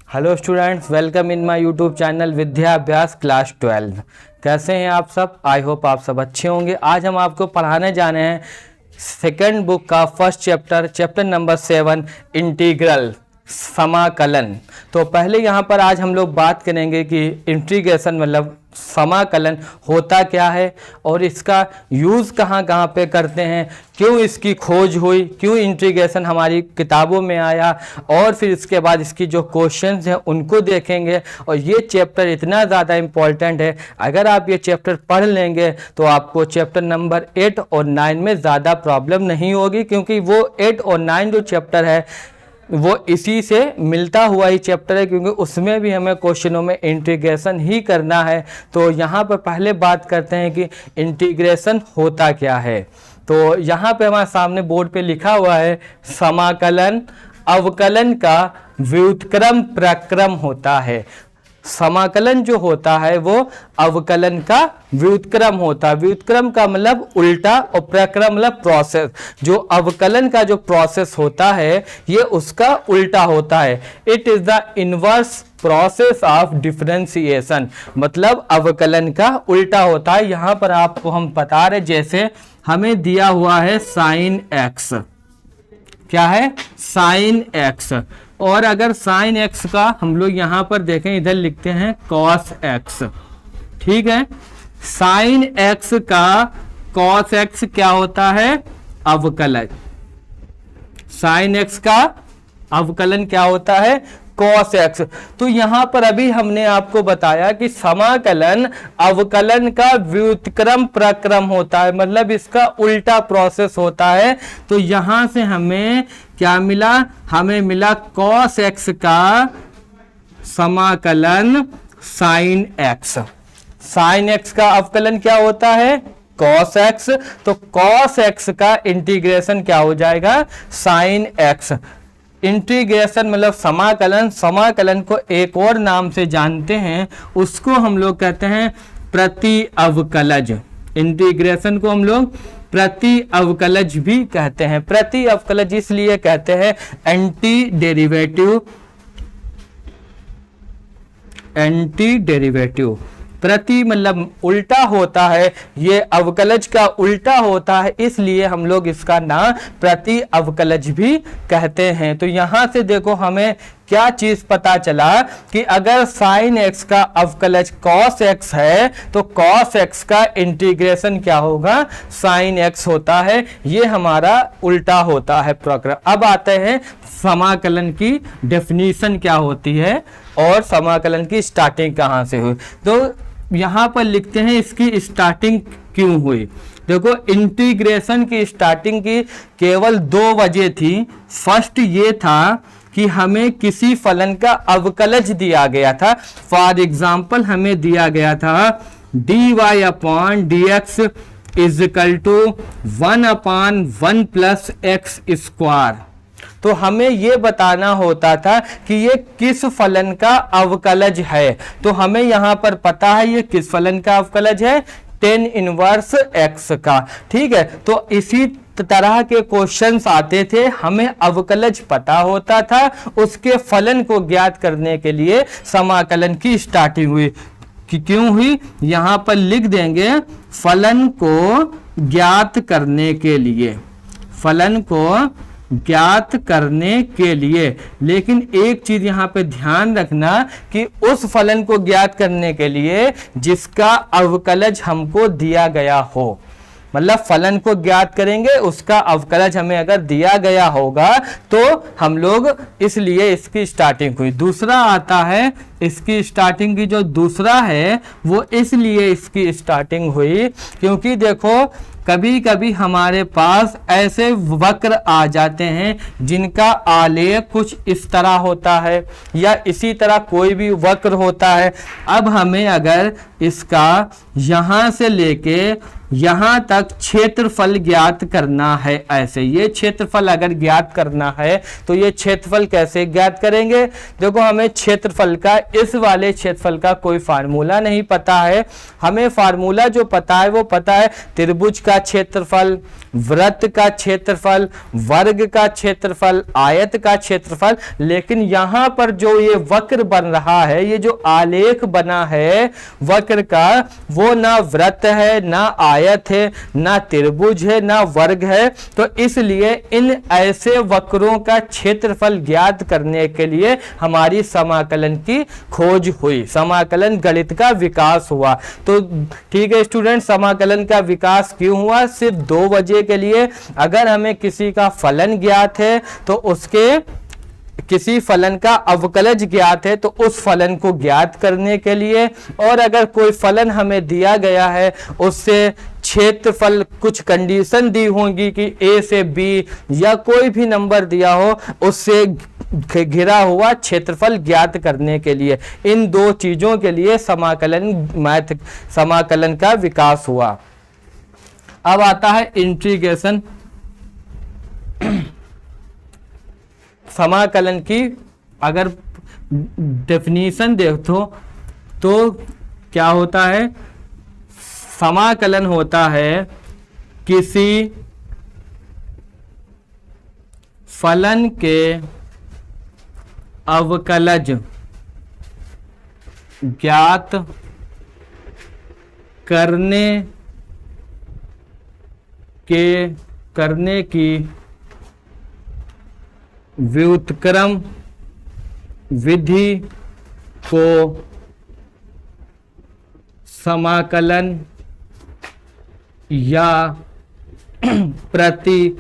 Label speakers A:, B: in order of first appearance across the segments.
A: Hello students, welcome in my YouTube channel Vidyabhyas class 12। कैसे हैं आप सब? आई होप आप सब अच्छे होंगे। आज हम आपको पढ़ाने जाने हैं सेकंड बुक का फर्स्ट चैप्टर नंबर 7 इंटीग्रल, समाकलन। तो पहले यहाँ पर आज हम लोग बात करेंगे कि इंटीग्रेशन मतलब समाकलन होता क्या है और इसका यूज़ कहाँ कहाँ पे करते हैं, क्यों इसकी खोज हुई, क्यों इंटीग्रेशन हमारी किताबों में आया, और फिर इसके बाद इसकी जो क्वेश्चंस हैं उनको देखेंगे। और ये चैप्टर इतना ज़्यादा इम्पॉर्टेंट है, अगर आप ये चैप्टर पढ़ लेंगे तो आपको चैप्टर नंबर 8 और 9 में ज़्यादा प्रॉब्लम नहीं होगी, क्योंकि वो 8 और 9 जो चैप्टर है वो इसी से मिलता हुआ ही चैप्टर है, क्योंकि उसमें भी हमें क्वेश्चनों में इंटीग्रेशन ही करना है। तो यहाँ पर पहले बात करते हैं कि इंटीग्रेशन होता क्या है। तो यहाँ पे हमारे सामने बोर्ड पे लिखा हुआ है, समाकलन अवकलन का व्युत्क्रम प्रक्रम होता है। समाकलन जो होता है वो अवकलन का व्युत्क्रम होता है। व्युत्क्रम का मतलब उल्टा और प्रक्रम मतलब प्रोसेस। जो अवकलन का जो प्रोसेस होता है ये उसका उल्टा होता है। It is the inverse process of differentiation, मतलब अवकलन का उल्टा होता है। यहाँ पर आपको हम बता रहे, जैसे हमें दिया हुआ है साइन एक्स, क्या है साइन एक्स, और अगर साइन एक्स का हम लोग यहां पर देखें, इधर लिखते हैं कॉस एक्स, ठीक है। साइन एक्स का कॉस एक्स क्या होता है? अवकलन। साइन एक्स का अवकलन क्या होता है? Cos x. तो यहां पर अभी हमने आपको बताया कि समाकलन अवकलन का व्युत्क्रम प्रक्रम होता है, मतलब इसका उल्टा प्रोसेस होता है। तो यहां से हमें क्या मिला? हमें मिला कॉस एक्स का समाकलन साइन एक्स। साइन एक्स का अवकलन क्या होता है? Cos x. तो कॉस एक्स का इंटीग्रेशन क्या हो जाएगा? Sine x. इंटीग्रेशन मतलब समाकलन। समाकलन को एक और नाम से जानते हैं, उसको हम लोग कहते हैं प्रति अवकलज। इंटीग्रेशन को हम लोग प्रति अवकलज भी कहते हैं। प्रति अवकलज इसलिए कहते हैं एंटी डेरिवेटिव। प्रति मतलब उल्टा होता है, ये अवकलज का उल्टा होता है, इसलिए हम लोग इसका नाम प्रति अवकलज भी कहते हैं। तो यहां से देखो हमें क्या चीज पता चला कि अगर साइन एक्स का अवकलज कॉस एक्स है तो कॉस एक्स का इंटीग्रेशन क्या होगा? साइन एक्स होता है। ये हमारा उल्टा होता है प्रक्रम। अब आते हैं समाकलन की डेफिनीशन क्या होती है और समाकलन की स्टार्टिंग कहाँ से हुई। तो यहाँ पर लिखते हैं इसकी स्टार्टिंग क्यों हुई। देखो, इंटीग्रेशन की स्टार्टिंग की केवल 2 वजह थी। फर्स्ट ये था कि हमें किसी फलन का अवकलज दिया गया था। फॉर एग्जाम्पल हमें दिया गया था dy upon dx is equal to 1/1 plus x square. तो हमें ये बताना होता था कि ये किस फलन का अवकलज है। तो हमें यहां पर पता है ये किस फलन का अवकलज है? tan इनवर्स x का, ठीक है। तो इसी तरह के क्वेश्चंस आते थे, हमें अवकलज पता होता था, उसके फलन को ज्ञात करने के लिए समाकलन की स्टार्टिंग हुई। कि क्यों हुई यहां पर लिख देंगे, फलन को ज्ञात करने के लिए। फलन को ज्ञात करने के लिए। लेकिन एक चीज यहां पे ध्यान रखना कि उस फलन को ज्ञात करने के लिए जिसका अवकलज हमको दिया गया हो। मतलब फलन को ज्ञात करेंगे, उसका अवकलज हमें अगर दिया गया होगा तो हम लोग, इसलिए इसकी स्टार्टिंग हुई। दूसरा आता है, इसकी स्टार्टिंग की जो दूसरा है वो इसलिए इसकी स्टार्टिंग हुई क्योंकि देखो कभी कभी हमारे पास ऐसे वक्र आ जाते हैं जिनका आलेख कुछ इस तरह होता है या इसी तरह कोई भी वक्र होता है। अब हमें अगर इसका यहाँ से लेके यहां तक क्षेत्रफल ज्ञात करना है। ऐसे ये क्षेत्रफल अगर ज्ञात करना है तो ये क्षेत्रफल कैसे ज्ञात करेंगे? देखो हमें क्षेत्रफल का, इस वाले क्षेत्रफल का कोई फार्मूला नहीं पता है। हमें फार्मूला जो पता है वो पता है त्रिभुज का क्षेत्रफल, वृत्त का क्षेत्रफल, वर्ग का क्षेत्रफल, आयत का क्षेत्रफल। लेकिन यहां पर जो ये वक्र बन रहा है, ये जो आलेख बना है वक्र का, वो ना वृत्त है, ना आयत है, ना त्रिभुज है, ना वर्ग है। तो इसलिए इन ऐसे वक्रों का क्षेत्रफल ज्ञात करने के लिए हमारी समाकलन की खोज हुई, समाकलन गणित का विकास हुआ। तो ठीक है स्टूडेंट, समाकलन का विकास क्यों हुआ? सिर्फ 2 वजह के लिए। अगर हमें किसी का फलन ज्ञात है तो उसके, किसी फलन का अवकलज ज्ञात है तो उस फलन को ज्ञात करने के लिए, और अगर कोई फलन हमें दिया गया है उससे क्षेत्रफल, कुछ कंडीशन दी होंगी कि ए से बी या कोई भी नंबर दिया हो, उससे घिरा हुआ क्षेत्रफल ज्ञात करने के लिए, इन 2 चीजों के लिए समाकलन का विकास हुआ। अब आता है इंटीग्रेशन। समाकलन की अगर डेफिनीशन देखो तो क्या होता है? समाकलन होता है किसी फलन के अवकलज ज्ञात करने की व्युत्क्रम विधि को समाकलन या प्रति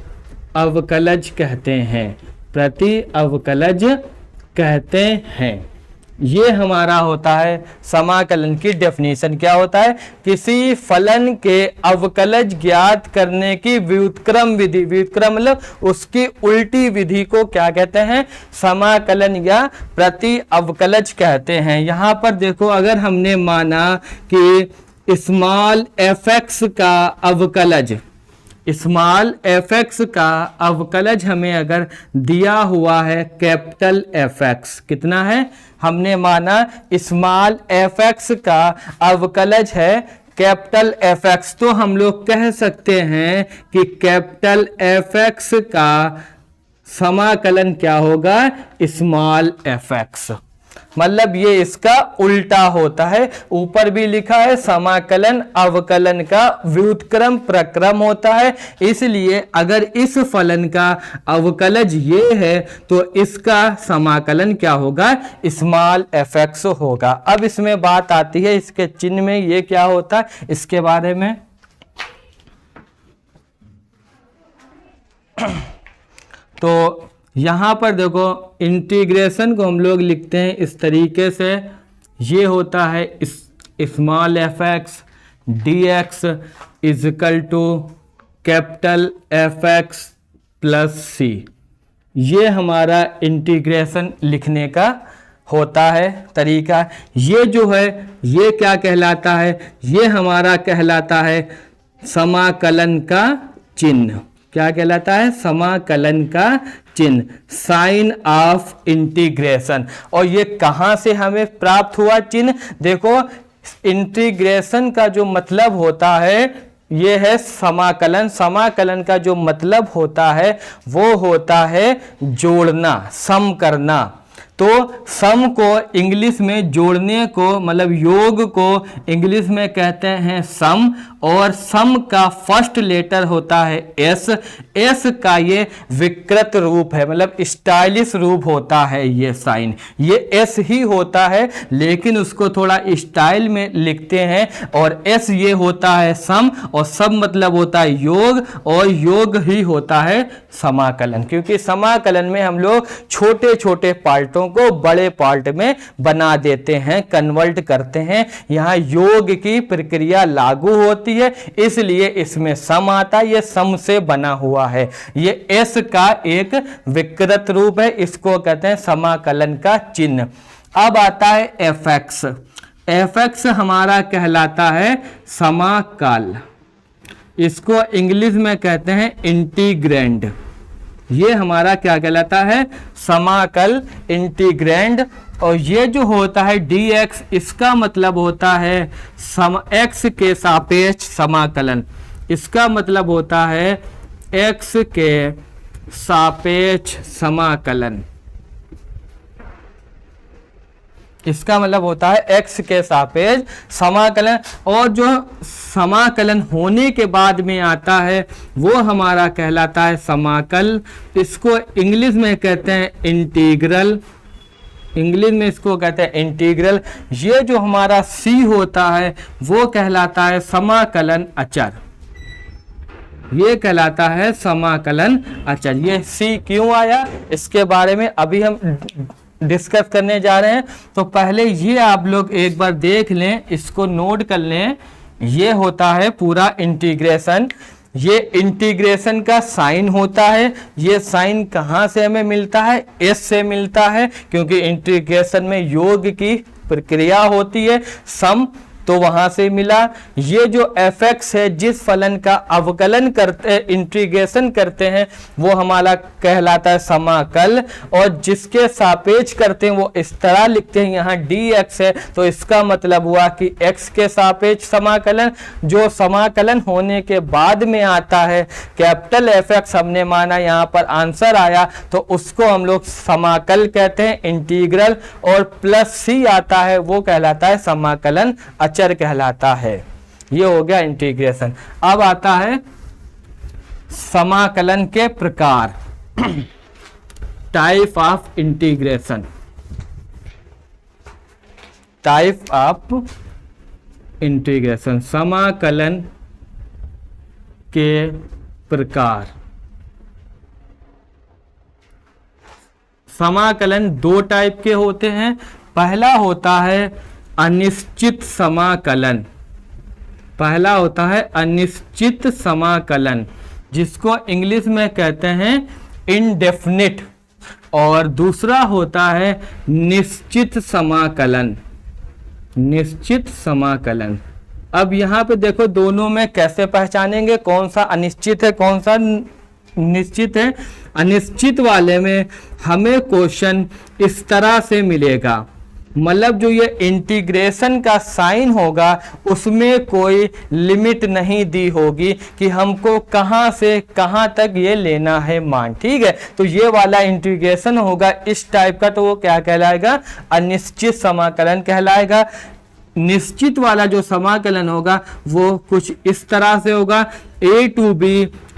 A: अवकलज कहते हैं, प्रति अवकलज कहते हैं। ये हमारा होता है समाकलन की डेफिनेशन। क्या होता है? किसी फलन के अवकलज ज्ञात करने की व्युत्क्रम विधि, व्युत्क्रम मतलब उसकी उल्टी विधि को क्या कहते हैं? समाकलन या प्रति अवकलज कहते हैं। यहां पर देखो, अगर हमने माना कि स्मॉल fx का अवकलज, स्मॉल fx का अवकलज हमें अगर दिया हुआ है कैपिटल fx, कितना है? हमने माना स्मॉल fx का अवकलज है कैपिटल fx, तो हम लोग कह सकते हैं कि कैपिटल fx का समाकलन क्या होगा? Small fx। मतलब ये इसका उल्टा होता है। ऊपर भी लिखा है समाकलन अवकलन का व्युत्क्रम प्रक्रम होता है, इसलिए अगर इस फलन का अवकलज ये है तो इसका समाकलन क्या होगा? स्मॉल fx होगा। अब इसमें बात आती है इसके चिन्ह में ये क्या होता है, इसके बारे में। तो यहां पर देखो, इंटीग्रेशन को हम लोग लिखते हैं इस तरीके से। ये होता है small fx dx is equal to capital fx plus c। ये हमारा इंटीग्रेशन लिखने का होता है तरीका। ये जो है ये क्या कहलाता है? ये हमारा कहलाता है समाकलन का चिन्ह। क्या कहलाता है? समाकलन का चिन्ह, साइन ऑफ इंटीग्रेशन। और ये कहां से हमें प्राप्त हुआ चिन्ह? देखो, इंटीग्रेशन का जो मतलब होता है ये है समाकलन। समाकलन का जो मतलब होता है वो होता है जोड़ना, सम करना। तो सम को इंग्लिश में जोड़ने को, मतलब योग को इंग्लिश में कहते हैं सम, और सम का फर्स्ट लेटर होता है एस। एस का ये विकृत रूप है, मतलब स्टाइलिश रूप होता है ये साइन, ये एस ही होता है लेकिन उसको थोड़ा स्टाइल में लिखते हैं। और एस ये होता है सम, और सम मतलब होता है योग, और योग ही होता है समाकलन। क्योंकि समाकलन में हम लोग छोटे छोटे पार्टों को बड़े पार्ट में बना देते हैं, कन्वर्ट करते हैं। यहाँ योग की प्रक्रिया लागू होती है, इसलिए इसमें सम आता है। ये सम से बना हुआ है। ये एस का एक विकृत रूप है, इसको कहते हैं समाकलन का चिन्ह। अब आता है एफ एक्स। एफ एक्स हमारा कहलाता है समाकल। इसको इंग्लिश में कहते हैं इंटीग्रैंड। ये हमारा क्या कहलाता है, समाकल, इंटीग्रैंड। और ये जो होता है dx, इसका मतलब होता है x के सापेक्ष समाकलन। इसका मतलब होता है x के सापेक्ष समाकलन। इसका मतलब होता है x के सापेक्ष समाकलन। और जो समाकलन होने के बाद में आता है वो हमारा कहलाता है समाकल। इसको इंग्लिश में कहते हैं इंटीग्रल। इंग्लिश में इसको कहते हैं इंटीग्रल। ये जो हमारा c होता है वो कहलाता है समाकलन अचर। ये कहलाता है समाकलन अचर। ये c क्यों आया इसके बारे में अभी हम डिस्कस करने जा रहे हैं। तो पहले ये आप लोग एक बार देख लें, इसको नोट कर लें। ये होता है पूरा इंटीग्रेशन। ये इंटीग्रेशन का साइन होता है। ये साइन कहाँ से हमें मिलता है, एस से मिलता है, क्योंकि इंटीग्रेशन में योग की प्रक्रिया होती है, सम, तो वहां से मिला। ये जो fx है, जिस फलन का अवकलन करते हैं, इंटीग्रेशन करते हैं, वो हमारा कहलाता है समाकल। और जिसके सापेक्ष करते हैं वो इस तरह लिखते हैं, यहाँ dx है, तो इसका मतलब हुआ कि x के सापेक्ष समाकलन। जो समाकलन होने के बाद में आता है कैपिटल fx, हमने माना यहाँ पर आंसर आया, तो उसको हम लोग समाकल कहते हैं, इंटीग्रल। और प्लस c आता है वो कहलाता है समाकलन अचर कहलाता है। ये हो गया इंटीग्रेशन। अब आता है समाकलन के प्रकार, type of integration. Type of integration, समाकलन के प्रकार। समाकलन दो टाइप के होते हैं। पहला होता है अनिश्चित समाकलन। पहला होता है अनिश्चित समाकलन, जिसको इंग्लिश में कहते हैं इनडेफिनिट। और दूसरा होता है निश्चित समाकलन। निश्चित समाकलन। अब यहाँ पे देखो दोनों में कैसे पहचानेंगे कौन सा अनिश्चित है कौन सा निश्चित है। अनिश्चित वाले में हमें क्वेश्चन इस तरह से मिलेगा, मतलब जो ये इंटीग्रेशन का साइन होगा उसमें कोई लिमिट नहीं दी होगी कि हमको कहाँ से कहाँ तक ये लेना है मान, ठीक है। तो ये वाला इंटीग्रेशन होगा इस टाइप का, तो वो क्या कहलाएगा, अनिश्चित समाकलन कहलाएगा। निश्चित वाला जो समाकलन होगा वो कुछ इस तरह से होगा, a to b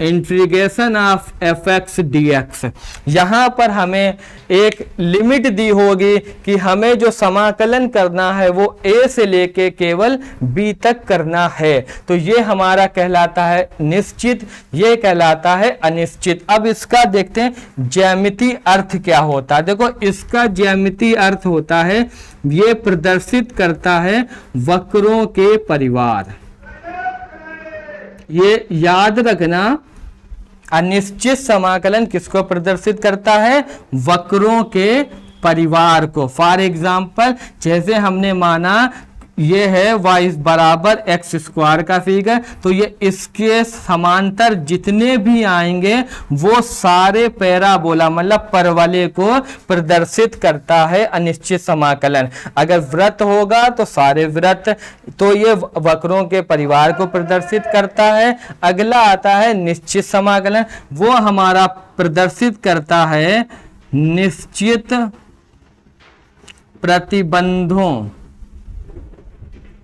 A: integration of fx dx। यहाँ पर हमें एक लिमिट दी होगी कि हमें जो समाकलन करना है वो a से लेके केवल b तक करना है, तो ये हमारा कहलाता है निश्चित, ये कहलाता है अनिश्चित। अब इसका देखते हैं ज्यामितीय अर्थ क्या होता है। देखो इसका ज्यामितीय अर्थ होता है, ये प्रदर्शित करता है वक्रों के परिवार। ये याद रखना, अनिश्चित समाकलन किसको प्रदर्शित करता है, वक्रों के परिवार को। फॉर एग्जाम्पल जैसे हमने माना ये है y बराबर एक्स स्क्वायर का फिगर, तो ये इसके समांतर जितने भी आएंगे वो सारे पैराबोला मतलब परवलय को प्रदर्शित करता है अनिश्चित समाकलन। अगर वृत्त होगा तो सारे वृत्त, तो ये वक्रों के परिवार को प्रदर्शित करता है। अगला आता है निश्चित समाकलन, वो हमारा प्रदर्शित करता है निश्चित प्रतिबंधों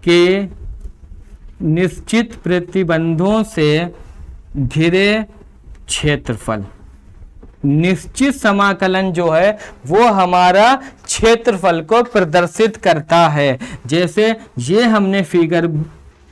A: के, निश्चित प्रतिबंधों से घिरे क्षेत्रफल। निश्चित समाकलन जो है वो हमारा क्षेत्रफल को प्रदर्शित करता है। जैसे ये हमने फिगर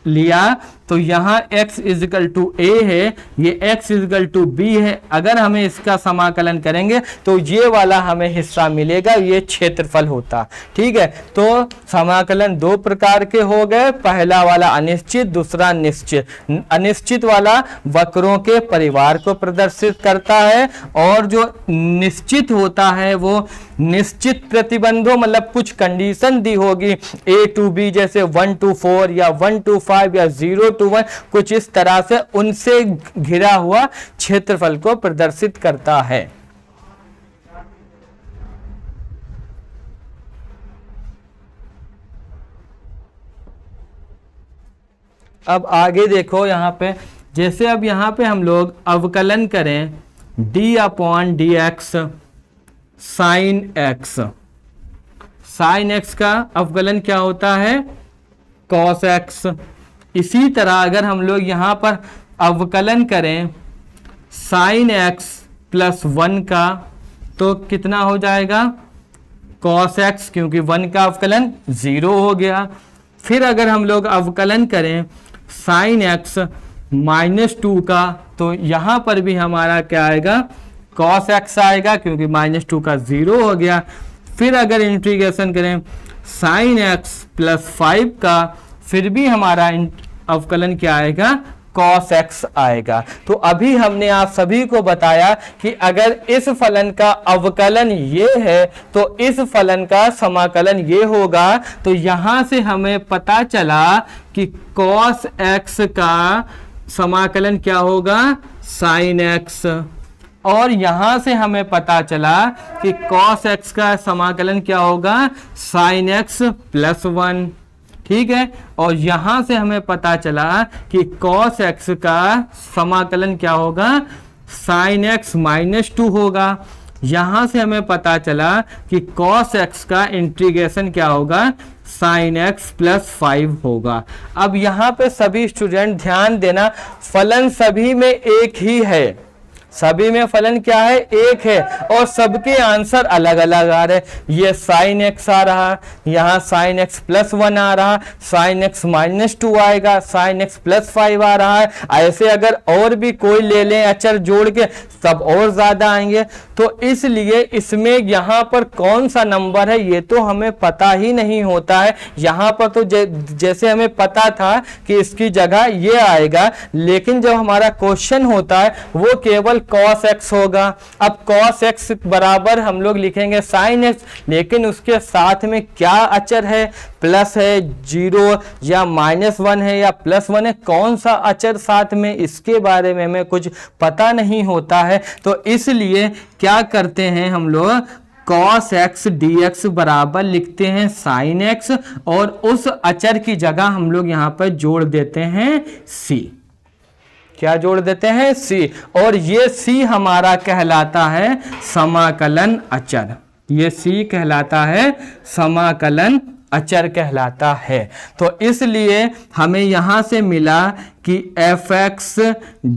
A: लिया तो यहाँ x इजिकल टू a है, ये x इजिकल टू b है। अगर हमें इसका समाकलन करेंगे तो ये वाला हमें हिस्सा मिलेगा, ये क्षेत्रफल होता, ठीक है। तो समाकलन दो प्रकार के हो गए, पहला वाला अनिश्चित, दूसरा निश्चित। अनिश्चित वाला वक्रों के परिवार को प्रदर्शित करता है, और जो निश्चित होता है वो निश्चित प्रतिबंधों मतलब कुछ कंडीशन दी होगी a to b, जैसे 1 to 4 या 1 to 5 या 0 0 to 1 कुछ इस तरह से उनसे घिरा हुआ क्षेत्रफल को प्रदर्शित करता है। अब आगे देखो यहाँ पे, जैसे अब यहाँ पे हम लोग अवकलन करें d/dx sign x, sine x का अवकलन क्या होता है cos x। इसी तरह अगर हम लोग यहाँ पर अवकलन करें साइन x प्लस 1 का तो कितना हो जाएगा cos x, क्योंकि 1 का अवकलन 0 हो गया। फिर अगर हम लोग अवकलन करें साइन x -2 का तो यहाँ पर भी हमारा क्या आएगा cos x आएगा, क्योंकि -2 का 0 हो गया। फिर अगर इंटीग्रेशन करें साइन x प्लस 5 का, फिर भी हमारा अवकलन क्या आएगा cos x आएगा। तो अभी हमने आप सभी को बताया कि अगर इस फलन का अवकलन ये है तो इस फलन का समाकलन ये होगा। तो यहाँ से हमें पता चला कि cos x का समाकलन क्या होगा sin x, और यहाँ से हमें पता चला कि cos x का समाकलन क्या होगा sin x प्लस 1, ठीक है। और यहाँ से हमें पता चला कि cos x का समाकलन क्या होगा sin x -2 होगा। यहाँ से हमें पता चला कि cos x का इंटीग्रेशन क्या होगा sin x प्लस 5 होगा। अब यहाँ पे सभी स्टूडेंट ध्यान देना, फलन सभी में एक ही है, सभी में फलन क्या है एक है, और सबके आंसर अलग अलग आ रहे हैं। ये sin x आ रहा, यहाँ sin x प्लस 1 आ रहा, sin x -2 आएगा, sin x प्लस 5 आ रहा है। ऐसे अगर और भी कोई ले लें अचर जोड़ के तब और ज्यादा आएंगे। तो इसलिए इसमें यहाँ पर कौन सा नंबर है ये तो हमें पता ही नहीं होता है। यहाँ पर तो जैसे हमें पता था कि इसकी जगह ये आएगा, लेकिन जब हमारा क्वेश्चन होता है वो केवल cos x होगा। अब cos x बराबर हम लोग लिखेंगे sin x, लेकिन उसके साथ में क्या अचर है, प्लस है 0 या -1 है या +1 है, कौन सा अचर साथ में, इसके बारे में हमें कुछ पता नहीं होता है। तो इसलिए क्या करते हैं हम लोग cos x dx बराबर लिखते हैं sin x, और उस अचर की जगह हम लोग यहाँ पर जोड़ देते हैं c। क्या जोड़ देते हैं c, और ये c हमारा कहलाता है समाकलन अचर। ये c कहलाता है समाकलन अचर कहलाता है। तो इसलिए हमें यहाँ से मिला कि fx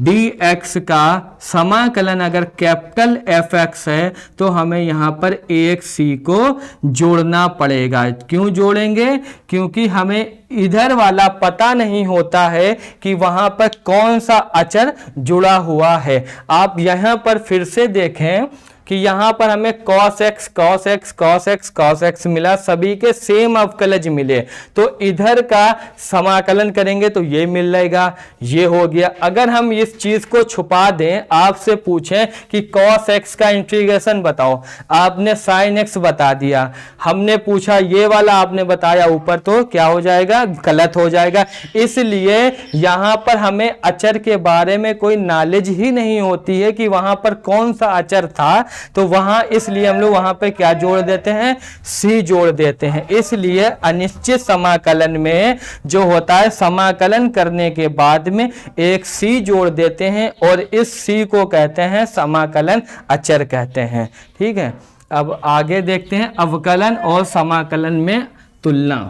A: dx का समाकलन अगर कैपिटल fx है तो हमें यहाँ पर एक c को जोड़ना पड़ेगा। क्यों जोड़ेंगे? क्योंकि हमें इधर वाला पता नहीं होता है कि वहाँ पर कौन सा अचर जुड़ा हुआ है। आप यहाँ पर फिर से देखें कि यहाँ पर हमें cos x cos x cos x cos x मिला, सभी के सेम अवकलज मिले, तो इधर का समाकलन करेंगे तो ये मिल जाएगा, ये हो गया। अगर हम इस चीज को छुपा दें, आपसे पूछें कि cos x का इंटीग्रेशन बताओ, आपने sin x बता दिया, हमने पूछा ये वाला आपने बताया ऊपर, तो क्या हो जाएगा, गलत हो जाएगा। इसलिए यहाँ पर हमें अचर के बारे में कोई नॉलेज ही नहीं होती है कि वहां पर कौन सा अचर था, तो वहां इसलिए हम लोग वहां पे क्या जोड़ देते हैं, सी जोड़ देते हैं। इसलिए अनिश्चित समाकलन में जो होता है, समाकलन करने के बाद में एक सी जोड़ देते हैं और इस सी को कहते हैं समाकलन अचर कहते हैं। ठीक है, अब आगे देखते हैं अवकलन और समाकलन में तुलना।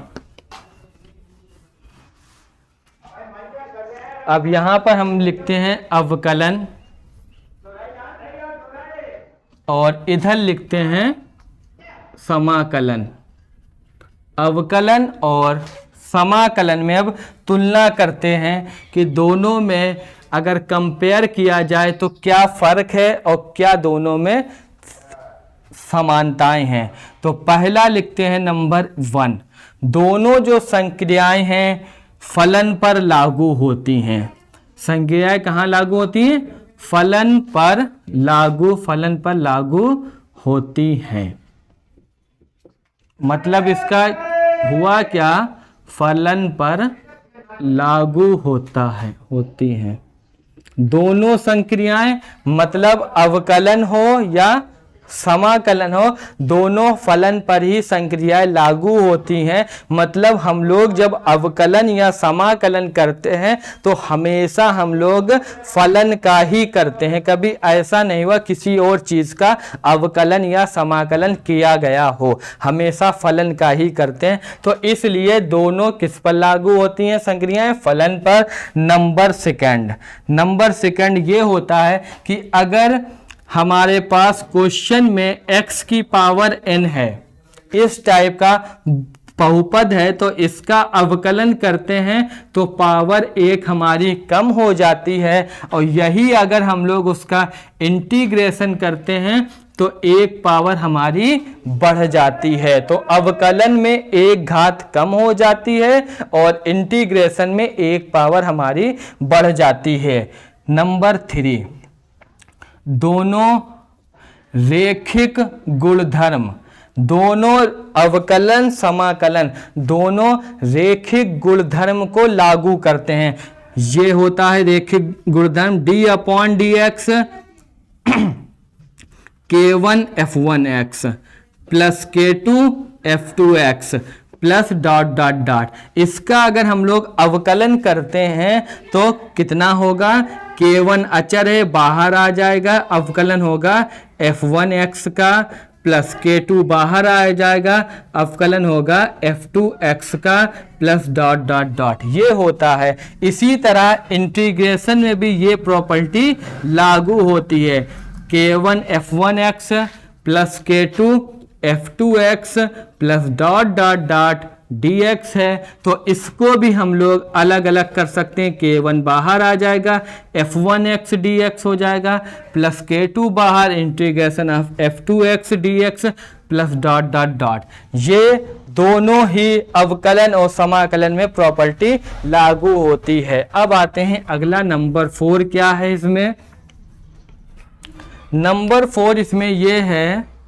A: अब यहां पर हम लिखते हैं अवकलन और इधर लिखते हैं समाकलन। अवकलन और समाकलन में अब तुलना करते हैं कि दोनों में अगर कंपेयर किया जाए तो क्या फर्क है और क्या दोनों में समानताएं हैं। तो पहला लिखते हैं नंबर 1, दोनों जो संक्रियाएं हैं फलन पर लागू होती हैं। संक्रियाएं कहाँ लागू होती हैं? फलन पर लागू होती हैं। मतलब इसका हुआ क्या, फलन पर लागू होती हैं। दोनों संक्रियाएं मतलब अवकलन हो या समाकलन हो, दोनों फलन पर ही संक्रियाएं लागू होती हैं। मतलब हम लोग जब अवकलन या समाकलन करते हैं तो हमेशा हम लोग फलन का ही करते हैं, कभी ऐसा नहीं हुआ किसी और चीज़ का अवकलन या समाकलन किया गया हो, हमेशा फलन का ही करते हैं। तो इसलिए दोनों किस पर लागू होती हैं संक्रियाएं? फलन पर। नंबर सेकंड ये होता है कि अगर हमारे पास क्वेश्चन में x की पावर n है, इस टाइप का बहुपद है, तो इसका अवकलन करते हैं तो पावर 1 हमारी कम हो जाती है, और यही अगर हम लोग उसका इंटीग्रेशन करते हैं तो 1 पावर हमारी बढ़ जाती है। तो अवकलन में 1 घात कम हो जाती है और इंटीग्रेशन में 1 पावर हमारी बढ़ जाती है। नंबर 3, दोनों रेखिक गुणधर्म, दोनों अवकलन समाकलन दोनों रेखिक गुणधर्म को लागू करते हैं। ये होता है रेखिक गुणधर्म d/dx k1 f1x plus k2 f2x plus dot dot dot. इसका अगर हम लोग अवकलन करते हैं तो कितना होगा? k1 अचर है, बाहर आ जाएगा, अवकलन होगा f1x का, प्लस k2 बाहर आ जाएगा, अवकलन होगा f2x का, प्लस डॉट डॉट डॉट। ये होता है। इसी तरह इंटीग्रेशन में भी ये प्रॉपर्टी लागू होती है। k1 f1x plus k2 f2x plus dot dot dot dx है, तो इसको भी हम लोग अलग अलग कर सकते हैं। k1 बाहर आ जाएगा, f1x dx हो जाएगा, प्लस k2 बाहर, integration of f2x dx plus dot dot dot. ये दोनों ही अवकलन और समाकलन में प्रॉपर्टी लागू होती है। अब आते हैं अगला नंबर 4 क्या है इसमें? नंबर 4 इसमें ये है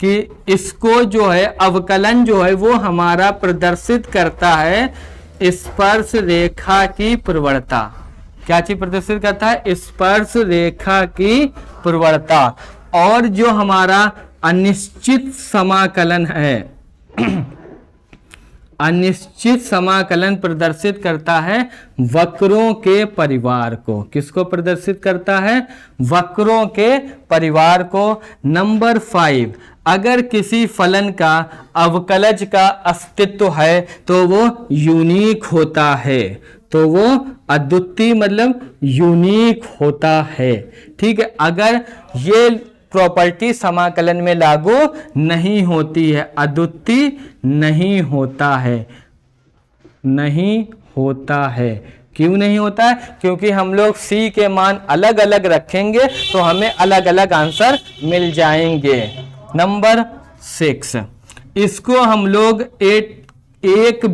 A: कि इसको जो है अवकलन जो है वो हमारा प्रदर्शित करता है स्पर्श रेखा की प्रवणता। क्या चीज प्रदर्शित करता है? स्पर्श रेखा की प्रवणता। और जो हमारा अनिश्चित समाकलन है अनिश्चित समाकलन प्रदर्शित करता है वक्रों के परिवार को। किसको प्रदर्शित करता है? वक्रों के परिवार को। नंबर 5, अगर किसी फलन का अवकलज का अस्तित्व है तो वो यूनिक होता है, तो वो अद्वितीय मतलब यूनिक होता है। ठीक है, अगर ये प्रॉपर्टी समाकलन में लागू नहीं होती है, अद्वितीय नहीं होता है, नहीं होता है। क्यों नहीं होता है? क्योंकि हम लोग c के मान अलग अलग रखेंगे तो हमें अलग अलग आंसर मिल जाएंगे। नंबर 6, इसको हम लोग एक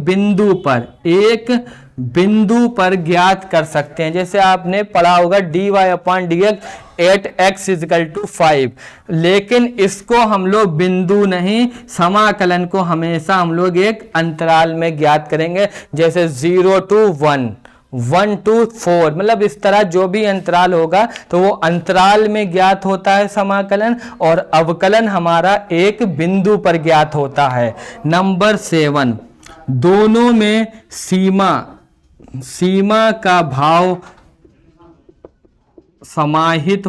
A: बिंदु पर ज्ञात कर सकते हैं। जैसे आपने पढ़ा होगा dy/dx एट x = 5, लेकिन इसको हम लोग बिंदु नहीं, समाकलन को हमेशा हम लोग एक अंतराल में ज्ञात करेंगे। जैसे 0 to 1, 1 to 4, मतलब इस तरह जो भी अंतराल होगा तो वो अंतराल में ज्ञात होता है समाकलन, और अवकलन हमारा एक बिंदु पर ज्ञात होता है। नंबर 7, दोनों में सीमा का भाव समाहित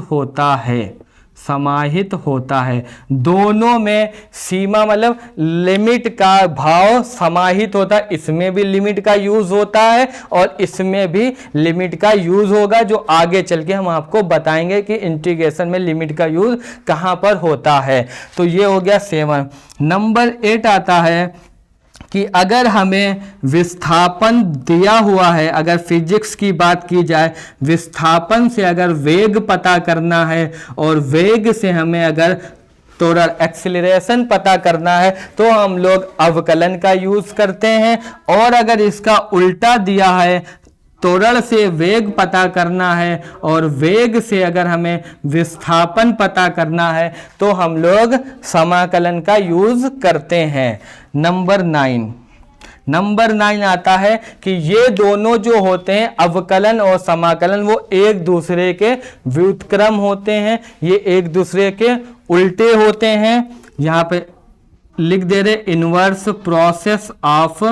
A: होता है। दोनों में सीमा मतलब लिमिट का भाव समाहित होता है। इसमें भी लिमिट का यूज होता है और इसमें भी लिमिट का यूज होगा, जो आगे चल के हम आपको बताएंगे कि इंटीग्रेशन में लिमिट का यूज कहां पर होता है। तो ये हो गया 7। नंबर 8 आता है कि अगर हमें विस्थापन दिया हुआ है, अगर फिजिक्स की बात की जाए, विस्थापन से अगर वेग पता करना है और वेग से हमें अगर त्वरण एक्सीलरेशन पता करना है तो हम लोग अवकलन का यूज करते हैं। और अगर इसका उल्टा दिया है, त्वरण से वेग पता करना है और वेग से अगर हमें विस्थापन पता करना है तो हम लोग समाकलन का यूज करते हैं। नंबर 9, नंबर 9 आता है कि ये दोनों जो होते हैं अवकलन और समाकलन वो एक दूसरे के व्युत्क्रम होते हैं, ये एक दूसरे के उल्टे होते हैं। यहां पे लिख दे रहे inverse process of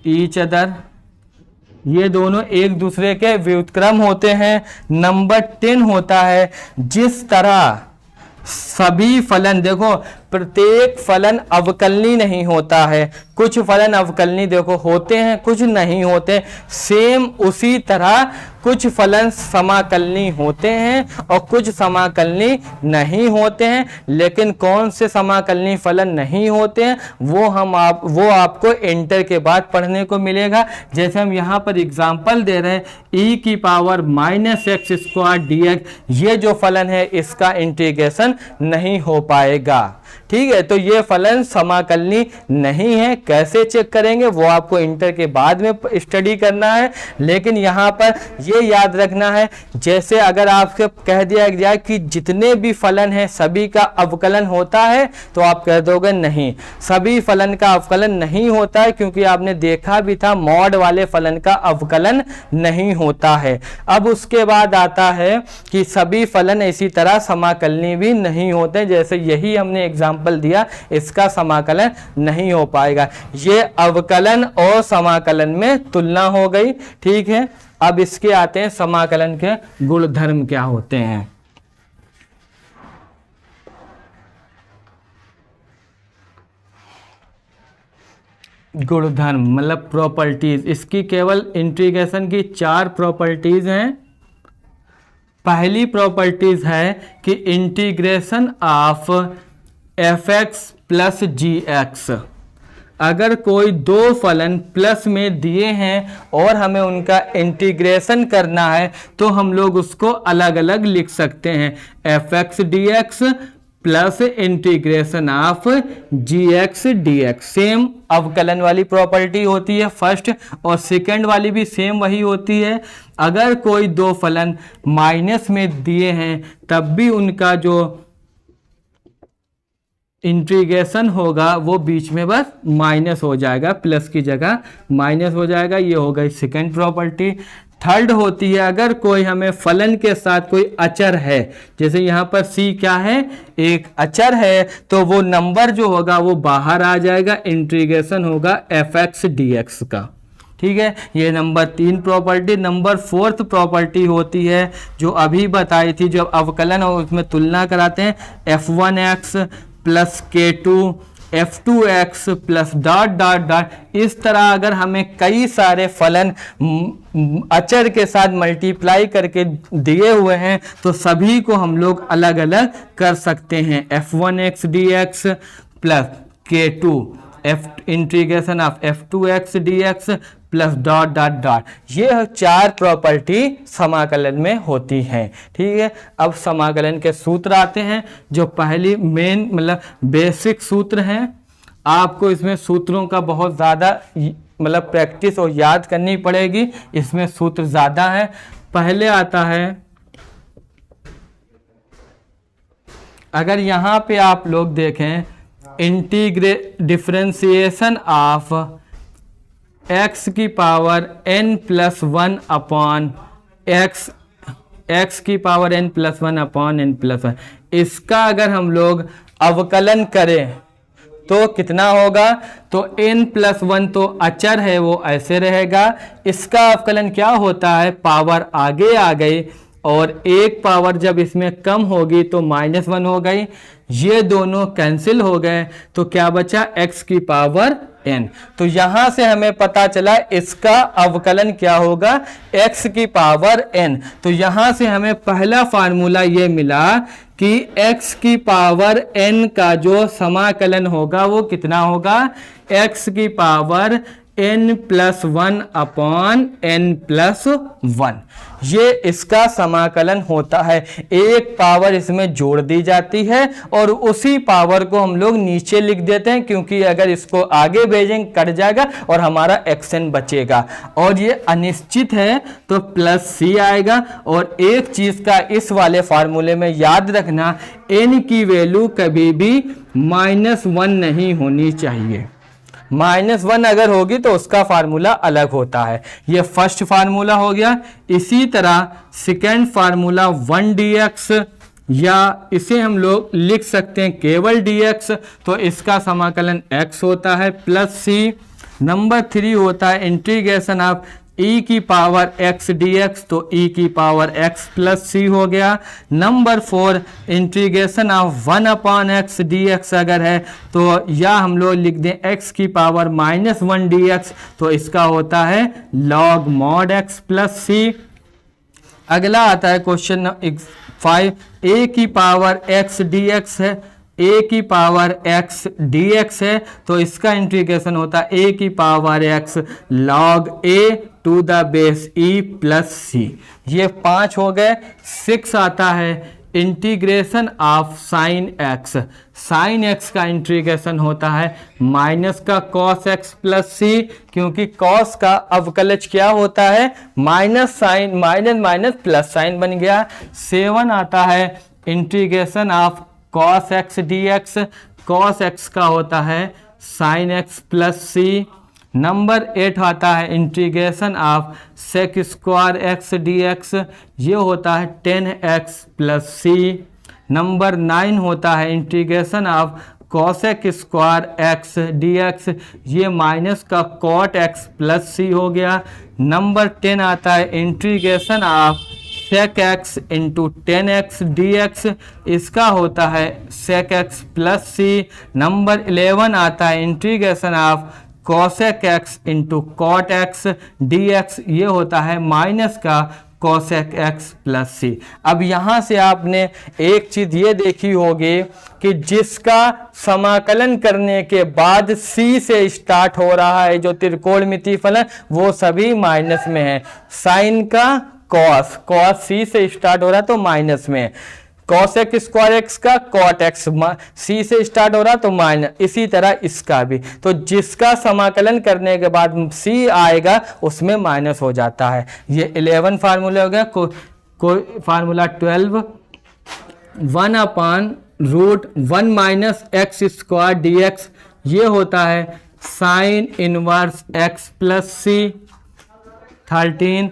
A: each other, ये दोनों एक दूसरे के व्युत्क्रम होते हैं। नंबर 10 होता है जिस तरह सभी फलन, देखो प्रत्येक फलन अवकलनी नहीं होता है, कुछ फलन अवकलनी देखो होते हैं, कुछ नहीं होते। सेम उसी तरह कुछ फलन समाकलनी होते हैं और कुछ समाकलनी नहीं होते हैं। लेकिन कौन से समाकलनी फलन नहीं होते हैं वो आपको इंटर के बाद पढ़ने को मिलेगा। जैसे हम यहाँ पर एग्जाम्पल दे रहे हैं e की पावर -x² dx, ये जो फलन है इसका इंटीग्रेशन नहीं हो पाएगा। ठीक है, तो ये फलन समाकलनी नहीं है। कैसे चेक करेंगे वो आपको इंटर के बाद में स्टडी करना है। लेकिन यहाँ पर ये याद रखना है, जैसे अगर आपसे कह दिया जाए कि जितने भी फलन हैं सभी का अवकलन होता है, तो आप कह दोगे नहीं, सभी फलन का अवकलन नहीं होता है, क्योंकि आपने देखा भी था मॉड वाले फलन का अवकलन नहीं होता है। अब उसके बाद आता है कि सभी फलन इसी तरह समाकलनी भी नहीं होते, जैसे यही हमने एग्जाम्पल दिया, इसका समाकलन नहीं हो पाएगा। ये अवकलन और समाकलन में तुलना हो गई। ठीक है, अब इसके आते हैं समाकलन के गुणधर्म क्या होते हैं। गुणधर्म मतलब प्रॉपर्टीज, इसकी केवल इंटीग्रेशन की 4 प्रॉपर्टीज हैं। पहली प्रॉपर्टीज है कि integration of fx plus gx, अगर कोई दो फलन प्लस में दिए हैं और हमें उनका इंटीग्रेशन करना है तो हम लोग उसको अलग अलग लिख सकते हैं, fx dx plus integration of gx dx। Same अवकलन वाली प्रॉपर्टी होती है फर्स्ट, और सेकंड वाली भी सेम वही होती है। अगर कोई दो फलन माइनस में दिए हैं तब भी उनका जो इंटीग्रेशन होगा वो बीच में बस माइनस हो जाएगा, प्लस की जगह माइनस हो जाएगा। ये हो गई सेकंड प्रॉपर्टी। थर्ड होती है, अगर कोई हमें फलन के साथ कोई अचर है, जैसे यहाँ पर c क्या है, एक अचर है, तो वो नंबर जो होगा वो बाहर आ जाएगा, इंटीग्रेशन होगा fx dx का। ठीक है, ये number 3 property. Number 4th property होती है जो अभी बताई थी, जब अवकलन और उसमें तुलना कराते हैं, f1x plus k2 f2x plus dot dot dot. इस तरह अगर हमें कई सारे फलन अचर के साथ मल्टीप्लाई करके दिए हुए हैं तो सभी को हम लोग अलग अलग कर सकते हैं, f1x dx plus k2 integration of f2x dx plus dot dot dot. ये 4 प्रॉपर्टी समाकलन में होती हैं। ठीक है, अब समाकलन के सूत्र आते हैं, जो पहली मेन मतलब बेसिक सूत्र हैं। आपको इसमें सूत्रों का बहुत ज़्यादा मतलब प्रैक्टिस और याद करनी पड़ेगी, इसमें सूत्र ज़्यादा है। पहले आता है, अगर यहाँ पे आप लोग देखें, डिफरेंशिएशन ऑफ x की पावर n+1 अपॉन x की पावर n+1 अपॉन n+1, इसका अगर हम लोग अवकलन करें तो कितना होगा, तो n+1 तो अचर है वो ऐसे रहेगा, इसका अवकलन क्या होता है, पावर आगे आ गई और एक पावर जब इसमें कम होगी तो -1 हो गई, ये दोनों कैंसिल हो गए, तो क्या बचा, x की पावर n। तो यहां से हमें पता चला इसका अवकलन क्या होगा, x की पावर n। तो यहां से हमें पहला फार्मूला ये मिला कि x की पावर n का जो समाकलन होगा वो कितना होगा, x की पावर n+1 अपॉन n+1, ये इसका समाकलन होता है। एक पावर इसमें जोड़ दी जाती है और उसी पावर को हम लोग नीचे लिख देते हैं, क्योंकि अगर इसको आगे भेजेंगे कट जाएगा और हमारा xn बचेगा, और ये अनिश्चित है तो +c आएगा। और एक चीज का इस वाले फार्मूले में याद रखना, n की वैल्यू कभी भी -1 नहीं होनी चाहिए। -1 अगर होगी तो उसका फार्मूला अलग होता है। ये फर्स्ट फार्मूला हो गया। इसी तरह सेकेंड फार्मूला 1dx, या इसे हम लोग लिख सकते हैं केवल dx, तो इसका समाकलन x होता है प्लस c। नंबर 3 होता है इंटीग्रेशन ऑफ e की पावर x dx, तो e की पावर x प्लस c हो गया। Number 4 integration of 1/x dx अगर है तो या हम लोग लिख दें x की पावर -1 dx, तो इसका होता है log mod x plus c। अगला आता है क्वेश्चन 5, a की पावर x dx है, a की पावर x dx है, तो इसका इंटीग्रेशन होता है a की power x log a to the base e plus c। ये 5 हो गए। 6 आता है integration of sine x। Sine x का इंटीग्रेशन होता है माइनस का कॉस x प्लस c, क्योंकि कॉस का अवकलज क्या होता है minus sine, minus minus plus sine बन गया। 7 आता है integration of cos x dx। Cos x का होता है sine x plus c। Number 8 आता है integration of sec square x dx, ये होता है 10x प्लस c। नंबर 9 होता है integration of cosec square x dx, ये माइनस का कॉट x प्लस c हो गया। नंबर 10 आता है integration of sec x into 10x dx, इसका होता है sec x plus c। Number 11 आता है integration of cosec x into cot x dx, ये होता है माइनस का कॉसेक x प्लस c। अब यहाँ से आपने एक चीज़ ये देखी होगी कि जिसका समाकलन करने के बाद c से स्टार्ट हो रहा है जो त्रिकोणमितीय फलन, वो सभी माइनस में है। साइन का कॉस, कॉस c से स्टार्ट हो रहा है तो माइनस में, कॉसेक स्क्वायर x का कॉट x c से स्टार्ट हो रहा तो माइनस, इसी तरह इसका भी। तो जिसका समाकलन करने के बाद c आएगा उसमें माइनस हो जाता है। ये 11 फार्मूला हो गया। कोई formula 12, 1/√1 minus x square dx, ये होता है sine inverse x plus c। 13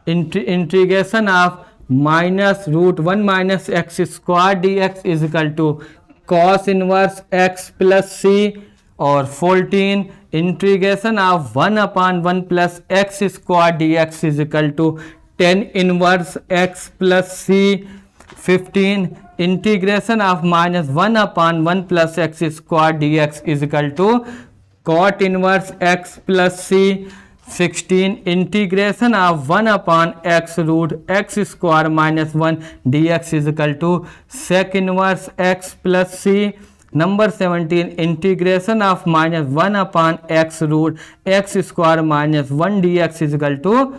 A: integration of -√1 minus x square dx is equal to cos inverse x plus c। और 14 integration of 1/1 plus x square dx is equal to 10 inverse x plus c। 15 integration of -1/1 plus x square dx is equal to cot inverse x plus c। 16 integration of 1/x square -1 dx is equal to sec inverse x plus c। Number 17 integration of -1/x square -1 dx is equal to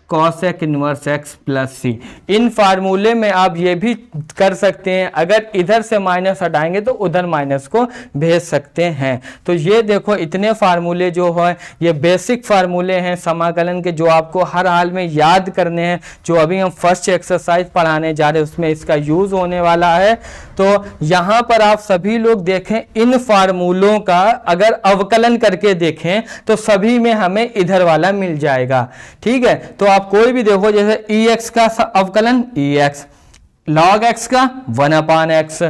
A: cosec inverse x plus c। इन फार्मूले में आप ये भी कर सकते हैं, अगर इधर से माइनस हटाएंगे तो उधर माइनस को भेज सकते हैं। तो ये देखो इतने फार्मूले जो है ये बेसिक फार्मूले हैं समाकलन के, जो आपको हर हाल में याद करने हैं। जो अभी हम फर्स्ट एक्सरसाइज पढ़ाने जा रहे हैं उसमें इसका यूज होने वाला है। तो यहाँ पर आप सभी लोग देखें, इन फार्मूलों का अगर अवकलन करके देखें तो सभी में हमें इधर वाला मिल जाएगा। ठीक है, तो आप कोई भी देखो, जैसे ex का अवकलन ex, log x का 1/x,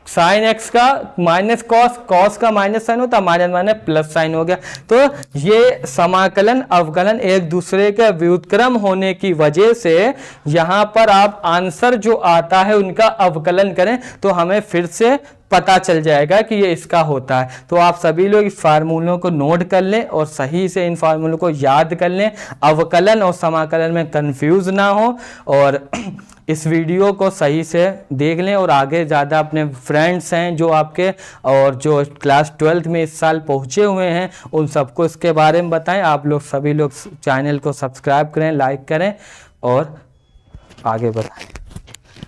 A: साइन x का माइनस कॉस, कॉस का माइनस साइन होता है, माइनस माइनस प्लस साइन हो गया। तो ये समाकलन अवकलन एक दूसरे के व्युत्क्रम होने की वजह से यहाँ पर आप आंसर जो आता है उनका अवकलन करें तो हमें फिर से पता चल जाएगा कि ये इसका होता है। तो आप सभी लोग इस फार्मूलों को नोट कर लें और सही से इन फार्मूलों को याद कर लें, अवकलन और समाकलन में कंफ्यूज ना हो, और इस वीडियो को सही से देख लें। और आगे ज़्यादा अपने फ्रेंड्स हैं जो आपके और जो क्लास 12th में इस साल पहुँचे हुए हैं उन सबको इसके बारे में बताएं। आप लोग सभी लोग चैनल को सब्सक्राइब करें, लाइक करें और आगे बढ़ाएं।